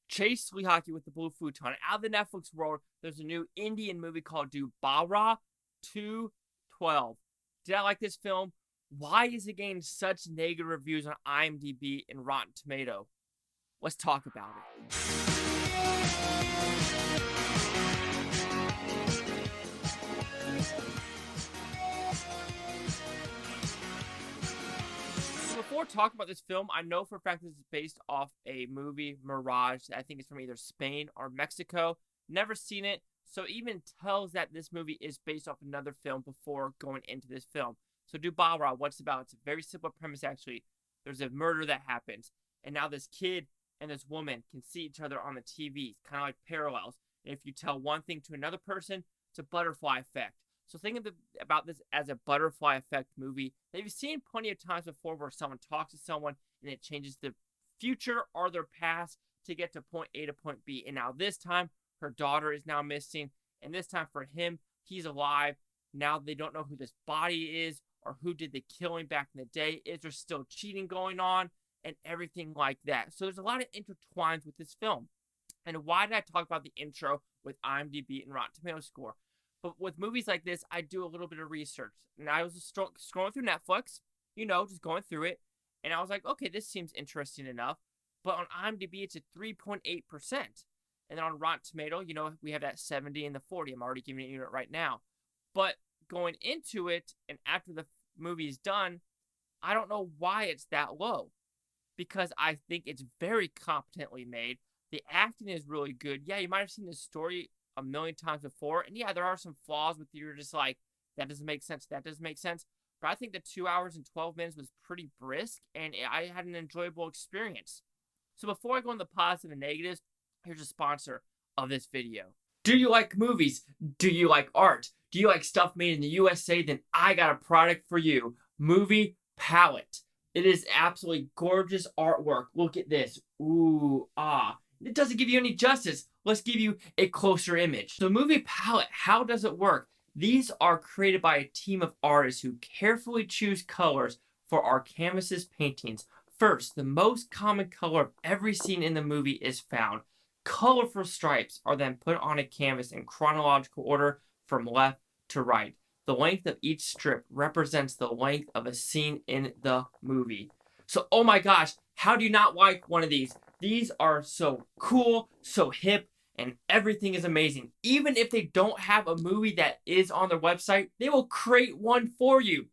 Chase Hockey with the Blue Futon. Out of the Netflix world, there's a new Indian movie called Dobaaraa 212. Did I like this film? Why is it getting such negative reviews on IMDb and Rotten Tomato? Let's talk about it. Before talking about this film, I know for a fact this is based off a movie, Mirage. I think it's from either Spain or Mexico. Never seen it, so it even tells that this movie is based off another film before going into this film. So Dobaaraa, what's it about? It's a very simple premise, actually. There's a murder that happens, and now this kid and this woman can see each other on the TV, kind of like parallels. And if you tell one thing to another person, it's a butterfly effect. So think about this as a butterfly effect movie that you've seen plenty of times before, where someone talks to someone and it changes the future or their past to get to point A to point B. And now this time, her daughter is now missing. And this time for him, he's alive. Now they don't know who this body is or who did the killing back in the day. Is there still cheating going on? And everything like that. So there's a lot of intertwines with this film. And why did I talk about the intro with IMDb and Rotten Tomatoes score? But with movies like this, I do a little bit of research. And I was scrolling through Netflix, just going through it. And I was like, okay, this seems interesting enough. But on IMDb, it's at 3.8%. And then on Rotten Tomato, we have that 70 and the 40. I'm already giving it right now. But going into it, and after the movie's done, I don't know why it's that low. Because I think it's very competently made. The acting is really good. Yeah, you might have seen this story a million times before. And yeah, there are some flaws with you're just like, that doesn't make sense. That doesn't make sense. But I think the 2 hours and 12 minutes was pretty brisk, and I had an enjoyable experience. So before I go into the positive and negatives, here's a sponsor of this video. Do you like movies? Do you like art? Do you like stuff made in the USA? Then I got a product for you. Movie Palette. It is absolutely gorgeous artwork. Look at this. Ooh, ah. It doesn't give you any justice. Let's give you a closer image. So Movie Palette, how does it work? These are created by a team of artists who carefully choose colors for our canvases paintings. First, the most common color of every scene in the movie is found. Colorful stripes are then put on a canvas in chronological order from left to right. The length of each strip represents the length of a scene in the movie. So, oh my gosh, how do you not like one of these? These are so cool, so hip, and everything is amazing. Even if they don't have a movie that is on their website, they will create one for you.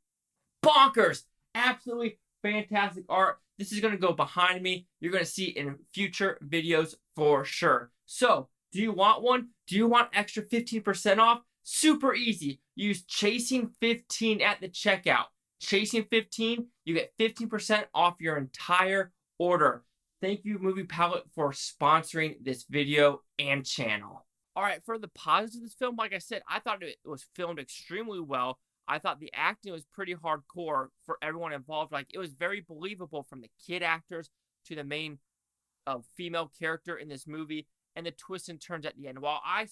Bonkers! Absolutely fantastic art. This is going to go behind me. You're going to see it in future videos for sure. So, do you want one? Do you want extra 15% off? Super easy. Use Chasing15 at the checkout. Chasing15, you get 15% off your entire order. Thank you, Movie Palette, for sponsoring this video and channel. All right, for the positives of this film, like I said, I thought it was filmed extremely well. I thought the acting was pretty hardcore for everyone involved. Like, it was very believable, from the kid actors to the main female character in this movie, and the twists and turns at the end. While I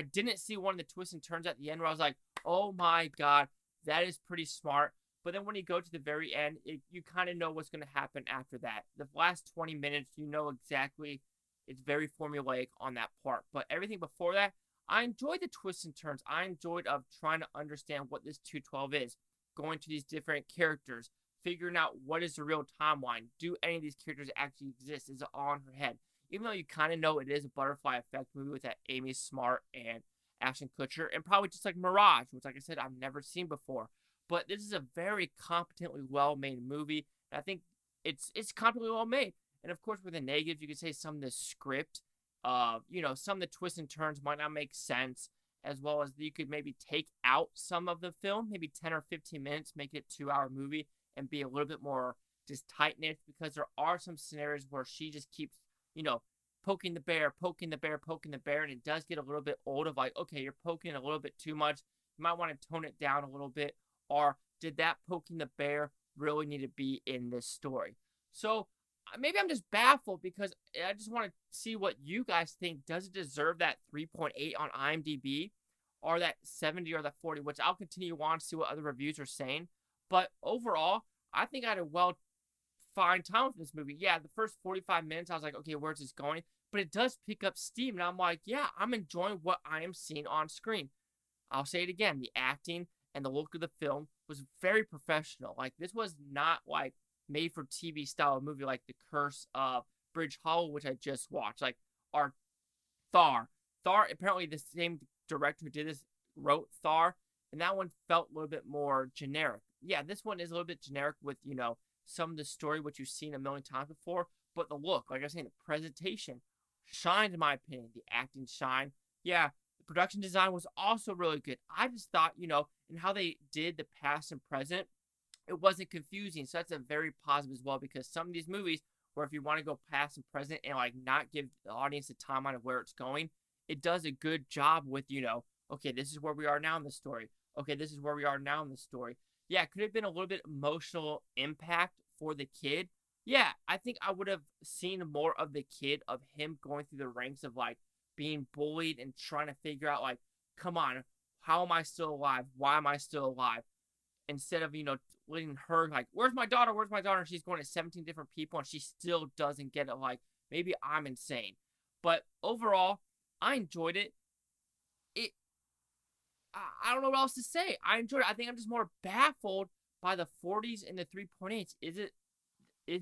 didn't see one of the twists and turns at the end where I was like, oh my god, that is pretty smart. But then when you go to the very end, you kind of know what's going to happen after that. The last 20 minutes, you know exactly. It's very formulaic on that part. But everything before that, I enjoyed the twists and turns. I enjoyed trying to understand what this 212 is. Going to these different characters. Figuring out what is the real timeline. Do any of these characters actually exist? Is it all in her head? Even though you kind of know it is a butterfly effect movie with that Amy Smart and Ashton Kutcher. And probably just like Mirage, which, like I said, I've never seen before. But this is a very competently well-made movie. And I think it's competently well-made. And of course, with the negatives, you could say some of the script, some of the twists and turns might not make sense, as well as you could maybe take out some of the film, maybe 10 or 15 minutes, make it a 2-hour movie, and be a little bit more just tight-knit, because there are some scenarios where she just keeps, poking the bear, and it does get a little bit old of like, okay, you're poking a little bit too much. You might want to tone it down a little bit. Or did that poking the bear really need to be in this story? So maybe I'm just baffled, because I just want to see what you guys think. Does it deserve that 3.8 on IMDb, or that 70 or that 40, which I'll continue on to see what other reviews are saying. But overall, I think I had a fine time with this movie. Yeah, the first 45 minutes, I was like, okay, where's this going? but it does pick up steam. And I'm like, yeah, I'm enjoying what I am seeing on screen. I'll say it again. The acting and the look of the film was very professional. Like, this was not like made for TV style movie like The Curse of Bridge Hollow, which I just watched. Like, our Thar. Apparently the same director who did this wrote Thar, and that one felt a little bit more generic. Yeah, this one is a little bit generic with, some of the story which you've seen a million times before, but the look, like I was saying, the presentation shined in my opinion. The acting shined. Yeah, the production design was also really good. I just thought, and how they did the past and present, it wasn't confusing. So that's a very positive as well, because some of these movies where if you want to go past and present and like not give the audience a timeline of where it's going, it does a good job with, okay, this is where we are now in the story. Okay, this is where we are now in the story. Yeah, could have been a little bit emotional impact for the kid. Yeah, I think I would have seen more of the kid, of him going through the ranks of like being bullied and trying to figure out like, come on, how am I still alive? Why am I still alive? Instead of, letting her like, where's my daughter? Where's my daughter? And she's going to 17 different people and she still doesn't get it. Like, maybe I'm insane. But overall, I enjoyed it. I don't know what else to say. I enjoyed it. I think I'm just more baffled by the 40s and the 3.8s.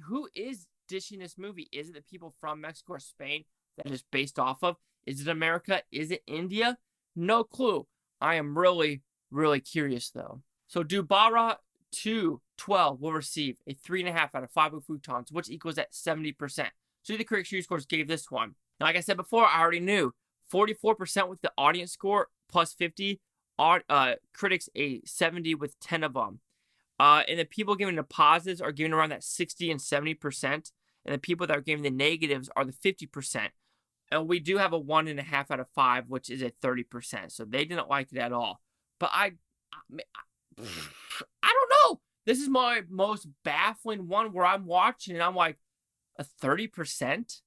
Who is dishing this movie? Is it the people from Mexico or Spain that it is based off of? Is it America? Is it India? No clue. I am really, really curious though. So Dobaaraa 212 will receive a 3.5 out of 5 Futons, which equals at 70%. So the critic shooting scores gave this one. Now, like I said before, I already knew 44% with the audience score plus 50. Critics a 70 with 10 of them. And the people giving the positives are giving around that 60 and 70%. And the people that are giving the negatives are the 50%. And we do have a 1.5 out of 5, which is a 30%. So they didn't like it at all. But I don't know. This is my most baffling one where I'm watching and I'm like, a 30%?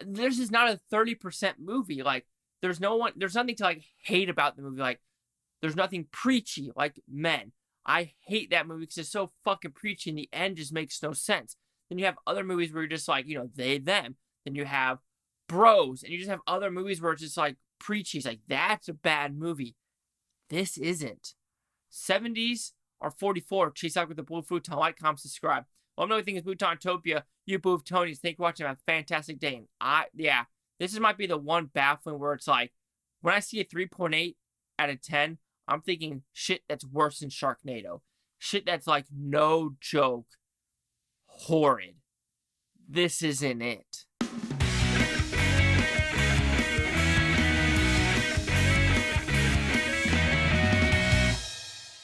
This is not a 30% movie. Like, there's nothing to like hate about the movie. Like, there's nothing preachy like Men. I hate that movie because it's so fucking preachy and the end just makes no sense. Then you have other movies where you're just like, they, them. Then you have Bros, and you just have other movies where it's just like preachy. It's like, that's a bad movie. This isn't. 70s are 44. Chase out with the Blue Futon. Like, comment, subscribe. Well, another thing is Butontopia. You Boo Tonys. Thank you for watching. Have a fantastic day. And this might be the one baffling where it's like, when I see a 3.8 out of 10, I'm thinking shit that's worse than Sharknado. Shit that's like no joke. Horrid. This isn't it.